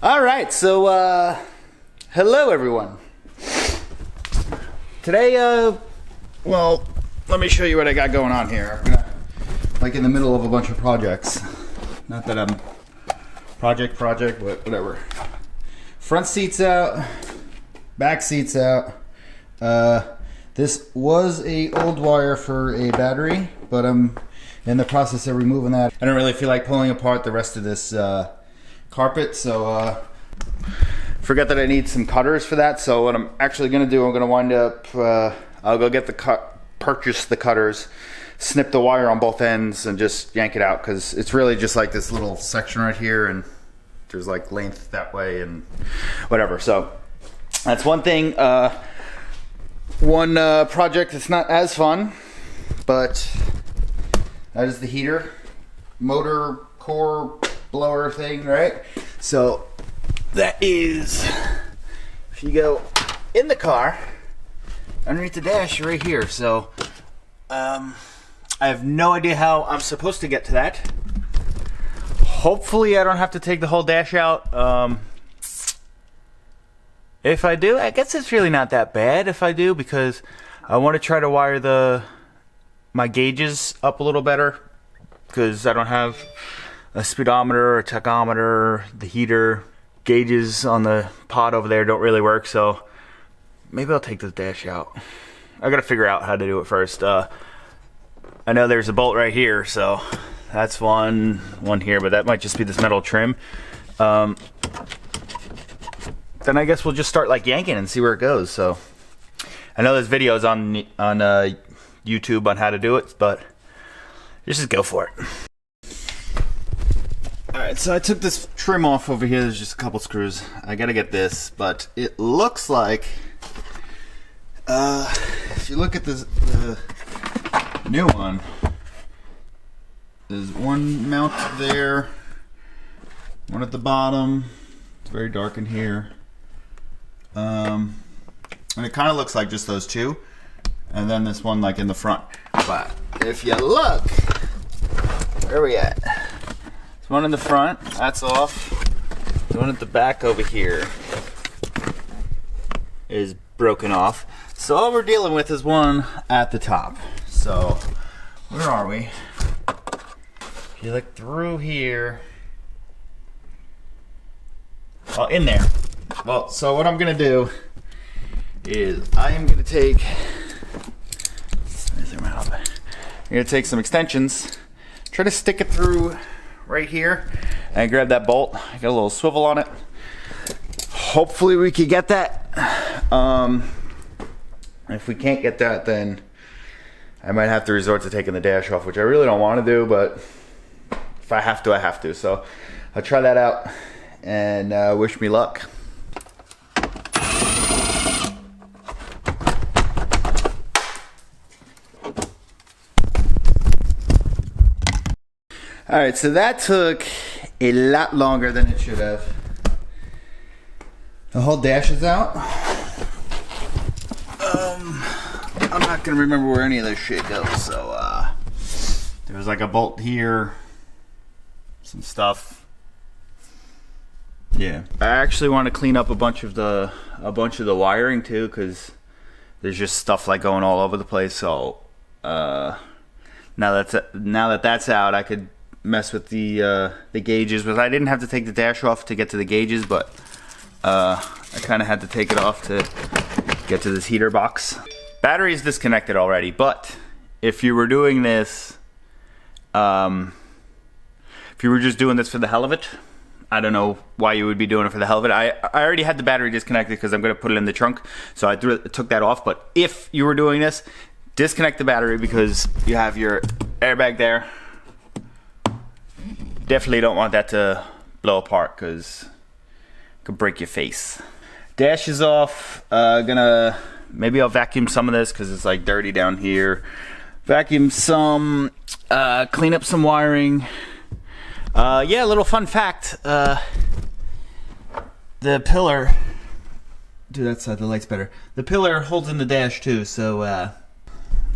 All right, so hello everyone. Today, well, let me show you what I got going on here. I'm like in the middle of a bunch of projects. Not that I'm project, but whatever. Front seats out, back seats out. This was a old wire for a battery, but I'm in the process of removing that. I don't really feel like pulling apart the rest of this carpet, so forget that I need some cutters for that. So what I'm actually gonna do, I'm gonna wind up, I'll go get purchase the cutters, snip the wire on both ends and just yank it out, because it's really just like this little section right here and there's like length that way and whatever. So that's one thing. One project that's not as fun, but that is the heater motor core blower thing, right? So that is, if you go in the car underneath the dash right here. So I have no idea how I'm supposed to get to that. Hopefully I don't have to take the whole dash out. If I do, I guess it's really not that bad if I do, because I want to try to wire my gauges up a little better, because I don't have a speedometer or a tachometer. The heater gauges on the pod over there don't really work, so maybe I'll take the dash out. I gotta figure out how to do it first. I know there's a bolt right here, so that's one here, but that might just be this metal trim. Then I guess we'll just start like yanking and see where it goes. So I know there's videos on YouTube on how to do it, but just go for it. Alright, so I took this trim off over here. There's just a couple screws. I gotta get this, but it looks like if you look at this, the new one, there's one mount there, one at the bottom. It's very dark in here. And it kind of looks like just those two, and then this one like in the front. But if you look, where are we at? There's one in the front, that's off. The one at the back over here is broken off. So all we're dealing with is one at the top. So where are we? If you look through here, well, in there. Well, so what I'm gonna do is I am gonna take, let me zoom out. I'm gonna take some extensions, try to stick it through right here, and I grab that bolt. I got a little swivel on it. Hopefully we can get that. If we can't get that, then I might have to resort to taking the dash off, which I really don't want to do, but if I have to, I have to. So I'll try that out and wish me luck. Alright, so that took a lot longer than it should have. The whole dash is out. I'm not gonna remember where any of this shit goes, so there was like a bolt here, some stuff. Yeah. I actually want to clean up a bunch of the wiring too, because there's just stuff like going all over the place. So now that that's out, I could mess with the gauges. But I didn't have to take the dash off to get to the gauges, but I kind of had to take it off to get to this heater box. Battery is disconnected already, but if you were doing this, if you were just doing this for the hell of it, I don't know why you would be doing it for the hell of it. I already had the battery disconnected because I'm going to put it in the trunk, so I took that off. But if you were doing this, disconnect the battery, because you have your airbag there. Definitely don't want that to blow apart, because it could break your face. Dash is off. Maybe I'll vacuum some of this because it's like dirty down here. Vacuum some, clean up some wiring. Yeah, a little fun fact. The pillar, do that side, the light's better. The pillar holds in the dash too, so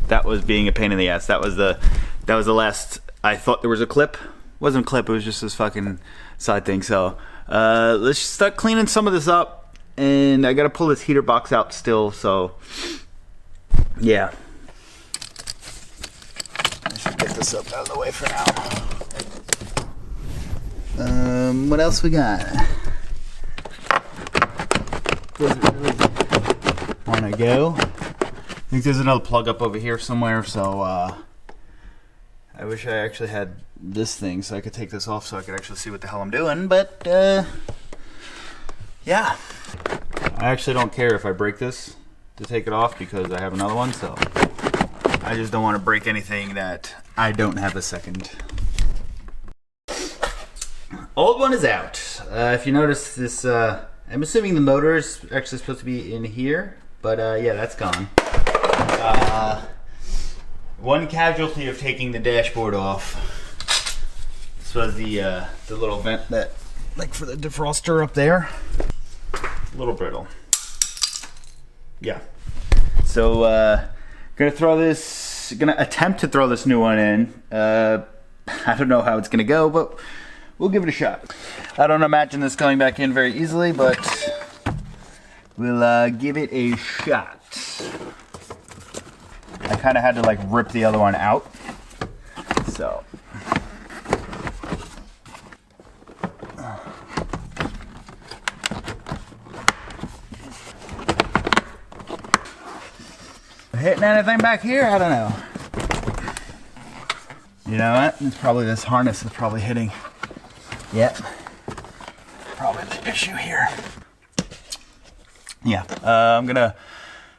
that was being a pain in the ass. That was the last. I thought there was a clip. Wasn't a clip. It was just this fucking side thing. So let's start cleaning some of this up, and I gotta pull this heater box out still, so yeah. I should get this up out of the way for now. What else we got? Doesn't really want to go. I think there's another plug up over here somewhere, so I wish I actually had this thing so I could take this off so I could actually see what the hell I'm doing, but yeah. I actually don't care if I break this to take it off because I have another one, so I just don't want to break anything that I don't have a second. Old one is out. If you notice this, I'm assuming the motor is actually supposed to be in here, but yeah, that's gone. One casualty of taking the dashboard off. This was the little vent that, like for the defroster up there. A little brittle. Yeah. So gonna attempt to throw this new one in. I don't know how it's gonna go, but we'll give it a shot. I don't imagine this going back in very easily, but we'll give it a shot. I kind of had to like rip the other one out, so. Hitting anything back here? I don't know. You know what? It's probably this harness is probably hitting. Yep. Probably the issue here. Yeah, I'm gonna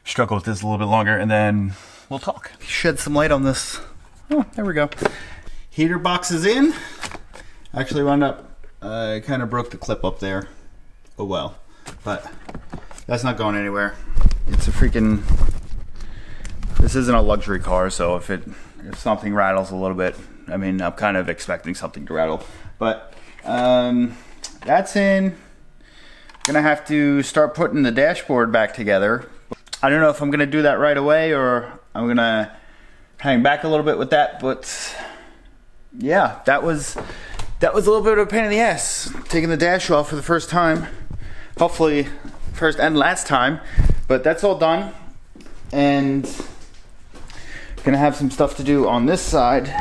struggle with this a little bit longer and then we'll talk. Shed some light on this. Oh, there we go. Heater box is in. Actually wound up, I kind of broke the clip up there. Oh well, but that's not going anywhere. It's a freaking, this isn't a luxury car, so if something rattles a little bit, I mean, I'm kind of expecting something to rattle, but that's in. Gonna have to start putting the dashboard back together. I don't know if I'm gonna do that right away or I'm gonna hang back a little bit with that, but yeah, that was a little bit of a pain in the ass, taking the dash off for the first time. Hopefully first and last time, but that's all done. And gonna have some stuff to do on this side,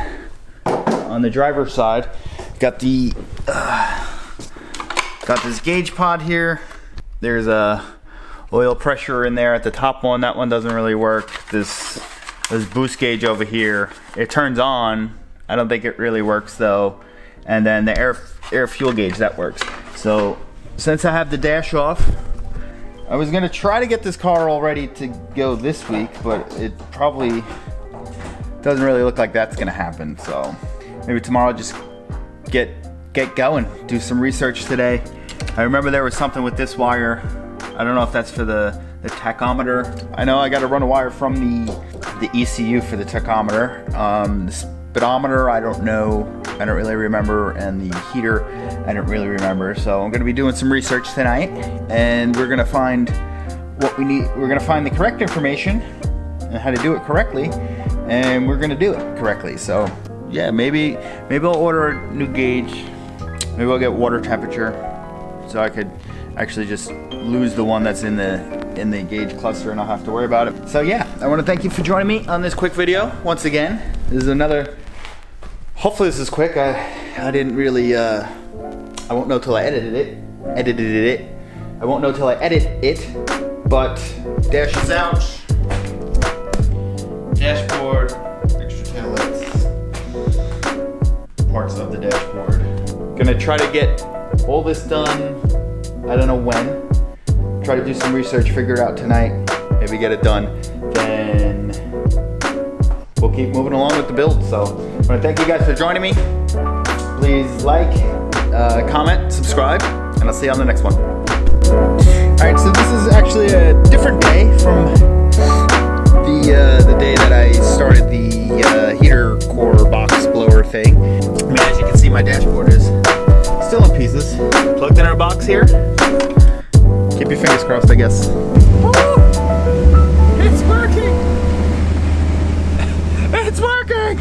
on the driver's side. Got the got this gauge pod here. There's a oil pressure in there at the top one. That one doesn't really work. This boost gauge over here, it turns on. I don't think it really works though. And then the air fuel gauge, that works. So since I have the dash off, I was gonna try to get this car all ready to go this week, but it probably doesn't really look like that's gonna happen. So maybe tomorrow I'll just get going, do some research today. I remember there was something with this wire. I don't know if that's for the tachometer. I know I got to run a wire from the ECU for the tachometer. The speedometer, I don't know. I don't really remember. And the heater, I don't really remember. So I'm going to be doing some research tonight, and we're going to find what we need. We're going to find the correct information and how to do it correctly, and we're going to do it correctly. So yeah, maybe I'll order a new gauge. Maybe I'll get water temperature, so I could actually just lose the one that's in the gauge cluster and I'll have to worry about it. So yeah, I want to thank you for joining me on this quick video once again. This is another, hopefully this is quick. I didn't really, I won't know till I edited it. I won't know till I edit it, but dash is out. Dashboard, extra tail lights, parts of the dashboard. Gonna try to get all this done, I don't know when. Try to do some research, figure it out tonight, maybe get it done. Then we'll keep moving along with the build. So I want to thank you guys for joining me. Please like, comment, subscribe, and I'll see you on the next one. Alright, so this is actually a different day from the day that I started the heater core box blower thing. I mean, as you can see, my dashboard is still in pieces. Plugged in our box here. Keep your fingers crossed, I guess. Oh, it's working! It's working!